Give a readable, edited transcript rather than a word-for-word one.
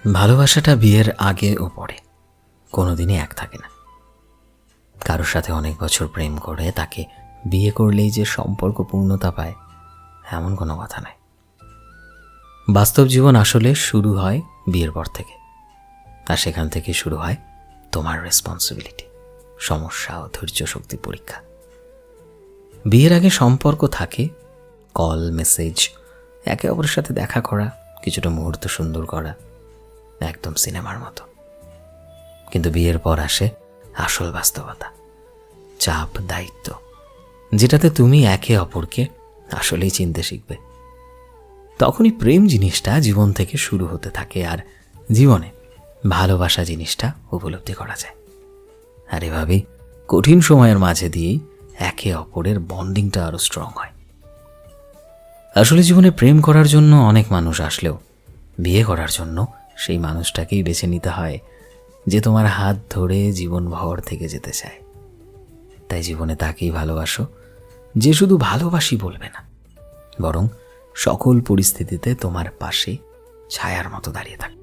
ভালোবাসাটা বিয়ের আগে ও পরে কোনোদিনই এক থাকে না। কারোর সাথে অনেক বছর প্রেম করে তাকে বিয়ে করলেই যে সম্পর্ক পূর্ণতা পায় এমন কোনো কথা নয়। বাস্তব জীবন আসলে শুরু হয় বিয়ের পর থেকে, আর সেখান থেকে শুরু হয় তোমার রেসপন্সিবিলিটি, সমস্যা ও ধৈর্য শক্তি পরীক্ষা। বিয়ের আগে সম্পর্ক থাকে কল, মেসেজ, একে অপরের সাথে দেখা করা, কিছুটা মুহূর্ত সুন্দর করা, একদম সিনেমার মতো। কিন্তু বিয়ের পর আসে আসল বাস্তবতা, চাপ, দায়িত্ব, যেটাতে তুমি একে অপরকে আসলেই চিনতে শিখবে। তখনই প্রেম জিনিসটা জীবন থেকে শুরু হতে থাকে, আর জীবনে ভালোবাসা জিনিসটা উপলব্ধি করা যায়। আর এভাবেই কঠিন সময়ের মাঝে দিয়েই একে অপরের বন্ডিংটা আরো স্ট্রং হয়। আসলে জীবনে প্রেম করার জন্য অনেক মানুষ আসলেও বিয়ে করার জন্য সেই মানুষটাকেই বেছে নিতে হয়, যে তোমার হাত ধরে জীবনভর থেকে যেতে চায়। তাই জীবনে তাকেই ভালোবাসো যে শুধু ভালোবাসি বলবে না, বরং সকল পরিস্থিতিতে তোমার পাশে ছায়ার মতো দাঁড়িয়ে থাকবে।